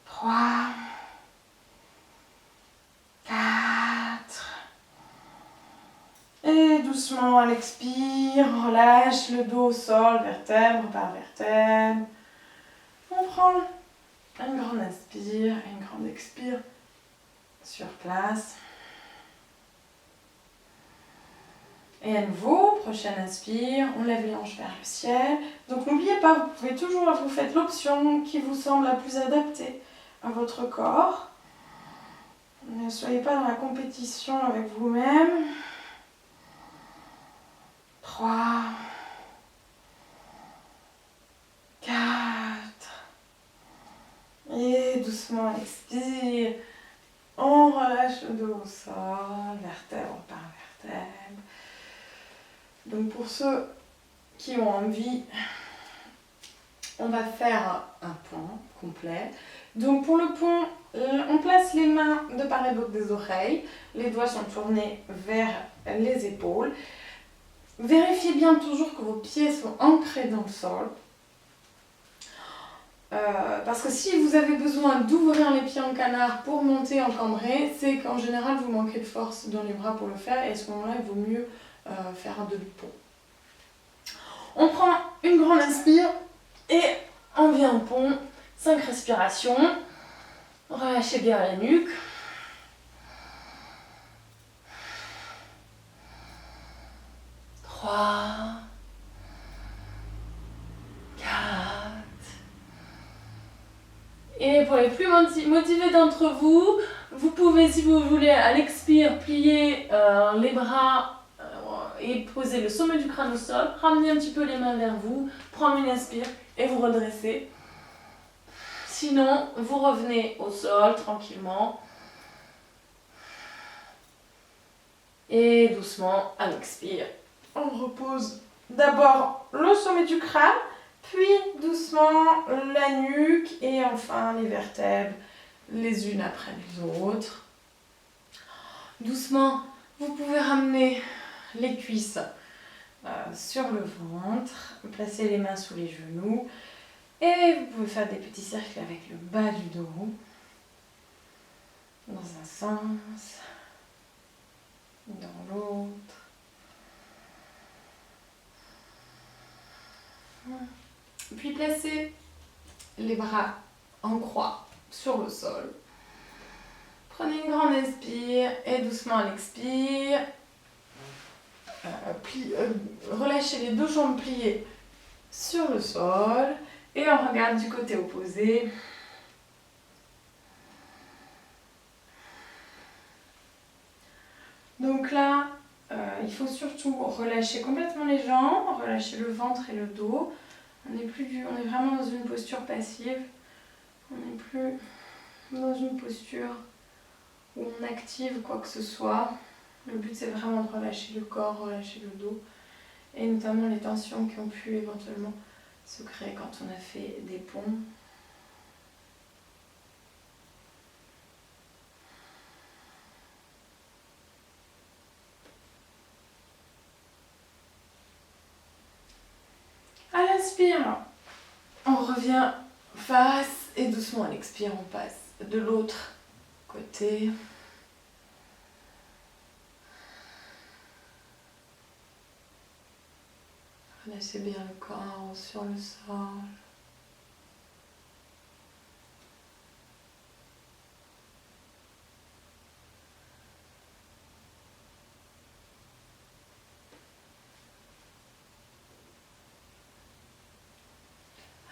3, 4. Et doucement à l'expire, on relâche le dos au sol, vertèbre par vertèbre. On prend une grande inspire et une grande expire sur place. Et à nouveau, prochaine inspire, on lève les hanches vers le ciel. Donc n'oubliez pas, vous pouvez toujours, vous faites l'option qui vous semble la plus adaptée à votre corps. Ne soyez pas dans la compétition avec vous-même. 3, 4. Et doucement, expire. On relâche le dos au sol, vertèbre par vertèbre. Donc pour ceux qui ont envie, on va faire un pont complet. Donc pour le pont, on place les mains de part et d'autre des oreilles. Les doigts sont tournés vers les épaules. Vérifiez bien toujours que vos pieds sont ancrés dans le sol. Parce que si vous avez besoin d'ouvrir les pieds en canard pour monter en cambré, c'est qu'en général vous manquez de force dans les bras pour le faire et à ce moment-là il vaut mieux faire un demi-pont. On prend une grande inspire et on vient en pont. 5 respirations. Relâchez bien la nuque. 3, 4. Et pour les plus motivés d'entre vous, vous pouvez, si vous voulez, à l'expire, plier les bras et poser le sommet du crâne au sol. Ramenez un petit peu les mains vers vous, prendre une inspire et vous redressez. Sinon, vous revenez au sol tranquillement. Et doucement, à l'expire, on repose d'abord le sommet du crâne, puis doucement la nuque et enfin les vertèbres les unes après les autres. Doucement, vous pouvez ramener les cuisses sur le ventre, placer les mains sous les genoux et vous pouvez faire des petits cercles avec le bas du dos dans un sens, dans l'autre. Puis placez les bras en croix sur le sol. Prenez une grande inspire et doucement à l'expire. Relâchez les deux jambes pliées sur le sol et on regarde du côté opposé. Donc là, il faut surtout relâcher complètement les jambes, relâcher le ventre et le dos. On est vraiment dans une posture passive. On n'est plus dans une posture où on active quoi que ce soit. Le but c'est vraiment de relâcher le corps, relâcher le dos et notamment les tensions qui ont pu éventuellement se créer quand on a fait des ponts. À l'inspire, on revient face et doucement à l'expire, on passe de l'autre côté. Relâchez bien le corps sur le sol.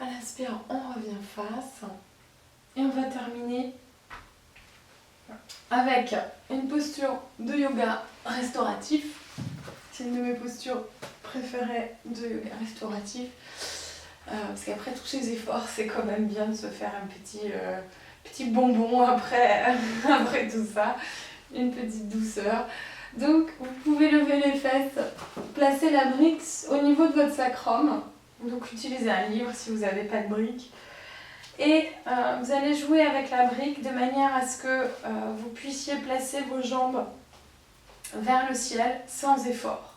À l'inspire, on revient face et on va terminer avec une posture de yoga restauratif. C'est une de mes postures préférées de yoga restauratif parce qu'après tous ces efforts, c'est quand même bien de se faire un petit bonbon après, après tout ça, une petite douceur. Donc vous pouvez lever les fesses, placer la brique au niveau de votre sacrum. Donc utilisez un livre si vous n'avez pas de brique. Et vous allez jouer avec la brique de manière à ce que vous puissiez placer vos jambes vers le ciel sans effort.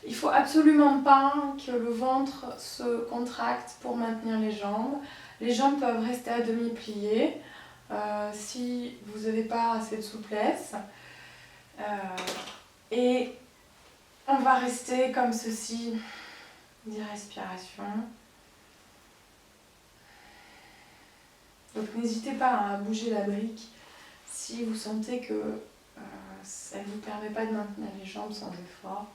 Il ne faut absolument pas que le ventre se contracte pour maintenir les jambes. Les jambes peuvent rester à demi pliées si vous n'avez pas assez de souplesse. Et on va rester comme ceci, 10 respirations. Donc n'hésitez pas à bouger la brique si vous sentez que ça ne vous permet pas de maintenir les jambes sans effort.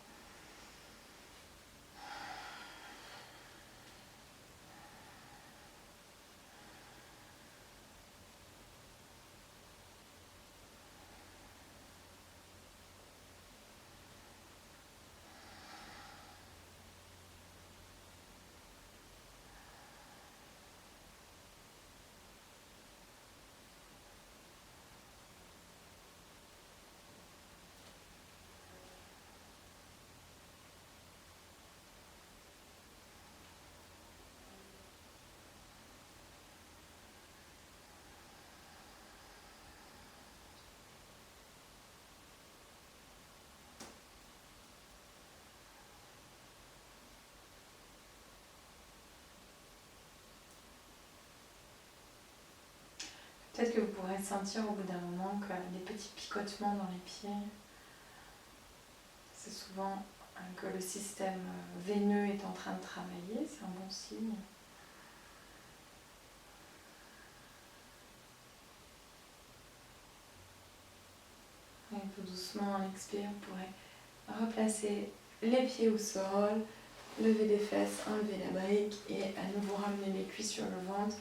Peut-être que vous pourrez sentir au bout d'un moment que des petits picotements dans les pieds, c'est souvent que le système veineux est en train de travailler, c'est un bon signe. Et tout doucement, en expire, vous pourrez replacer les pieds au sol, lever les fesses, enlever la brique et à nouveau ramener les cuisses sur le ventre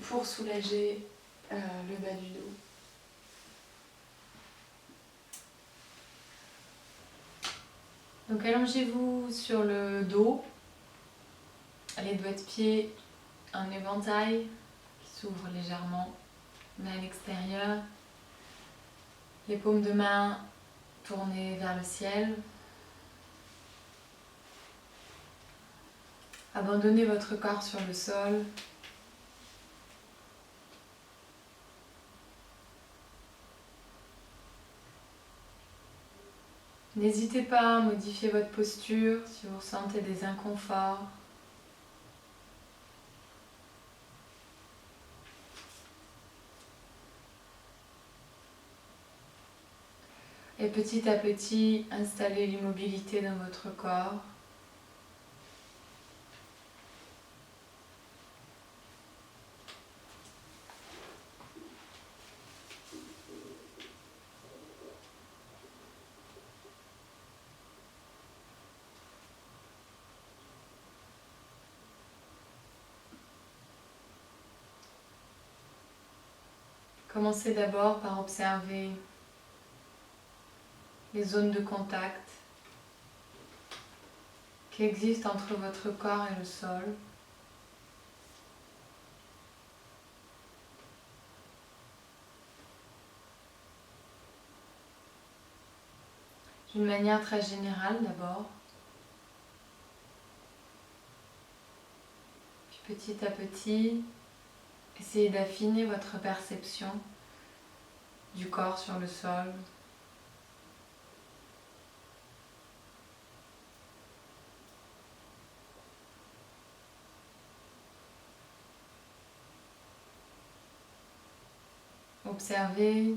pour soulager le bas du dos. Donc allongez-vous sur le dos, les doigts de pied en éventail qui s'ouvre légèrement, main à l'extérieur, les paumes de main tournées vers le ciel. Abandonnez votre corps sur le sol. N'hésitez pas à modifier votre posture si vous ressentez des inconforts. Et petit à petit, installez l'immobilité dans votre corps. Commencez d'abord par observer les zones de contact qui existent entre votre corps et le sol. D'une manière très générale d'abord. Puis petit à petit, essayez d'affiner votre perception du corps sur le sol. Observez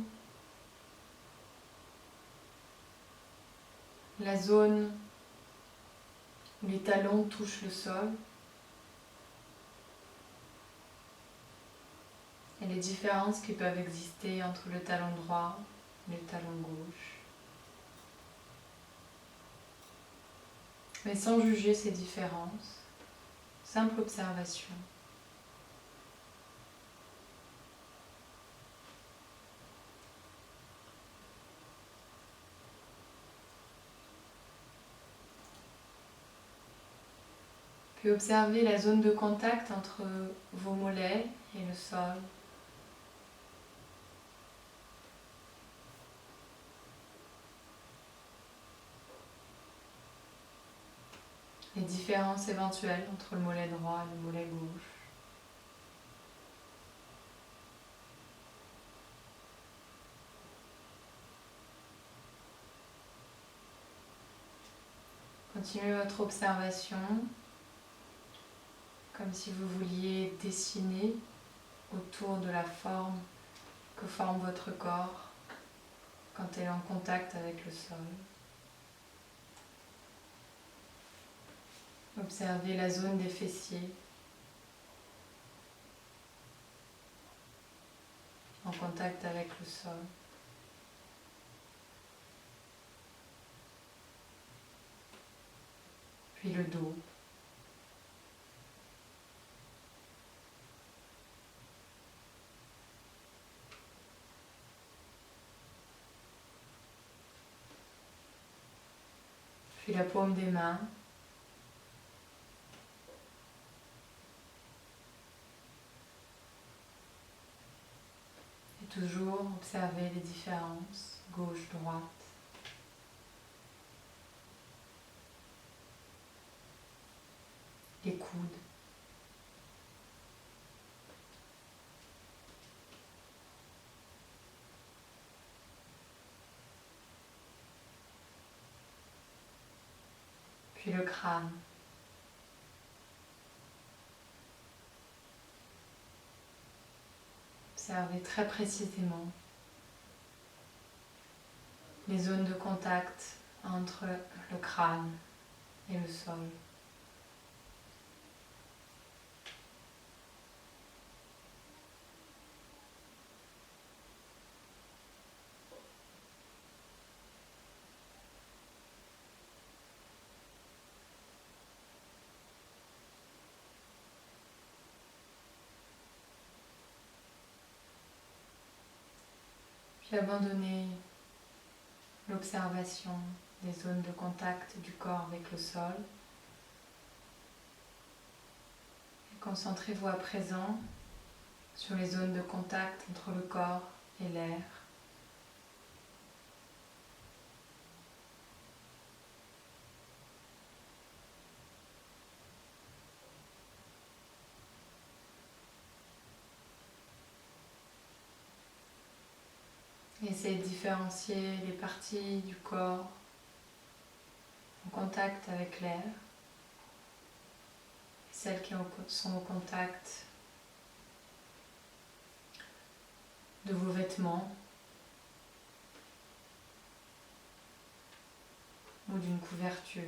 la zone où les talons touchent le sol et les différences qui peuvent exister entre le talon droit et le talon gauche. Mais sans juger ces différences, simple observation. Puis observez la zone de contact entre vos mollets et le sol. Les différences éventuelles entre le mollet droit et le mollet gauche. Continuez votre observation comme si vous vouliez dessiner autour de la forme que forme votre corps quand elle est en contact avec le sol. Observez la zone des fessiers en contact avec le sol. Puis le dos. Puis la paume des mains. Et toujours observer les différences, gauche, droite. Les coudes. Puis le crâne. Observez très précisément les zones de contact entre le crâne et le sol. Puis abandonnez l'observation des zones de contact du corps avec le sol. Et concentrez-vous à présent sur les zones de contact entre le corps et l'air. Essayez de différencier les parties du corps en contact avec l'air et celles qui sont au contact de vos vêtements ou d'une couverture.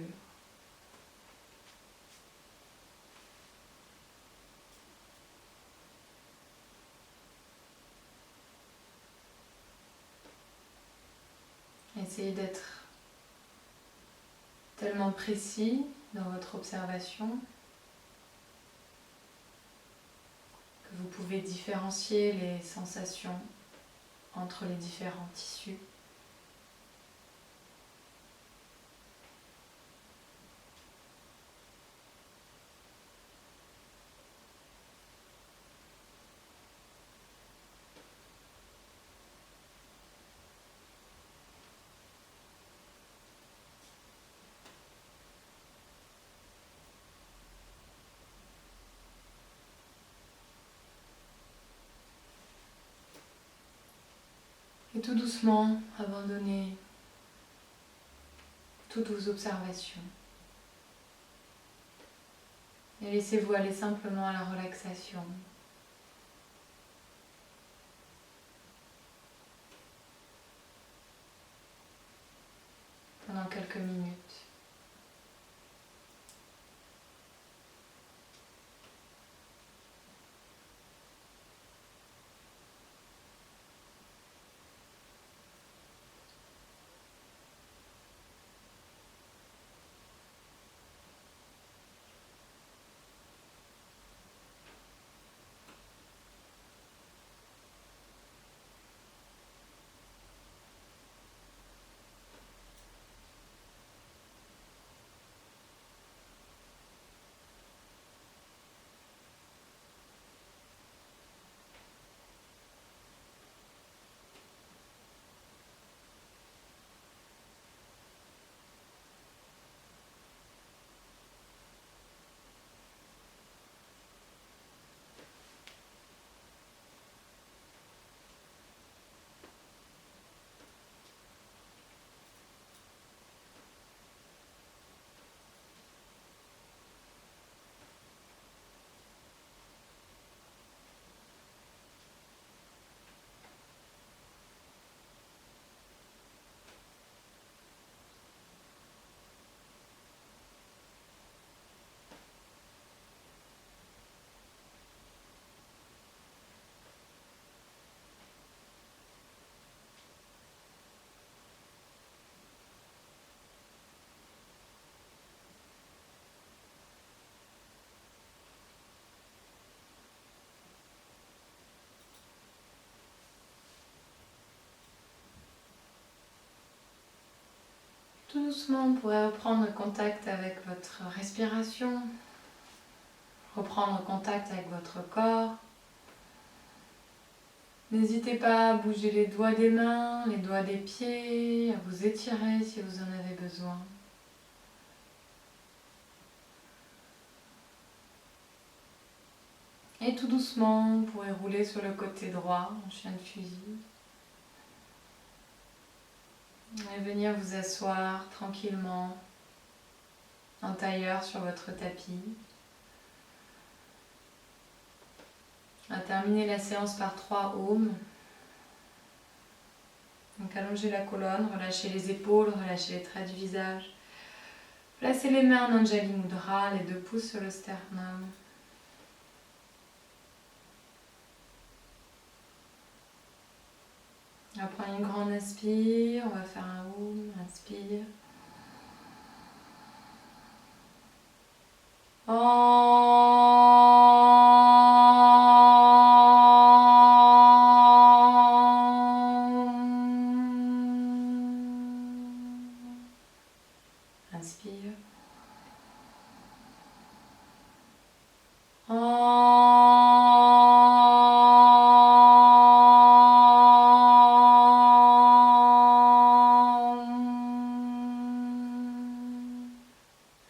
Essayez d'être tellement précis dans votre observation que vous pouvez différencier les sensations entre les différents tissus. Et tout doucement, abandonnez toutes vos observations. Et laissez-vous aller simplement à la relaxation. Pendant quelques minutes. Tout doucement, vous pourrez reprendre contact avec votre respiration, reprendre contact avec votre corps. N'hésitez pas à bouger les doigts des mains, les doigts des pieds, à vous étirer si vous en avez besoin. Et tout doucement, vous pourrez rouler sur le côté droit en chien de fusil. Et venir vous asseoir tranquillement en tailleur sur votre tapis. On va terminer la séance par 3 Om. Donc allongez la colonne, relâchez les épaules, relâchez les traits du visage. Placez les mains en Anjali Mudra, les 2 pouces sur le sternum. On va prendre une grande inspire, on va faire un Om, inspire. Inspire.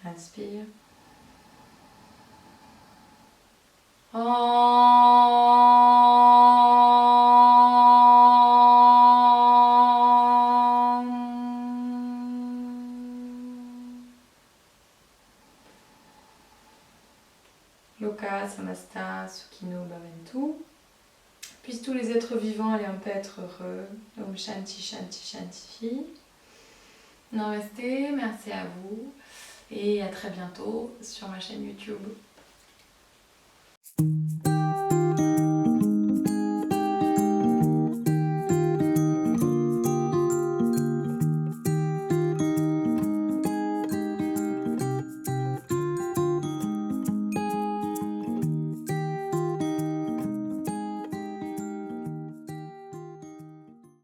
Inspire. Loka, Samasta, Sukhino, Bhavantu. Puissent tous les êtres vivants aller en paix, être heureux. Om Shanti, Shanti, Shanti. Namasté, merci à vous. Et à très bientôt sur ma chaîne YouTube.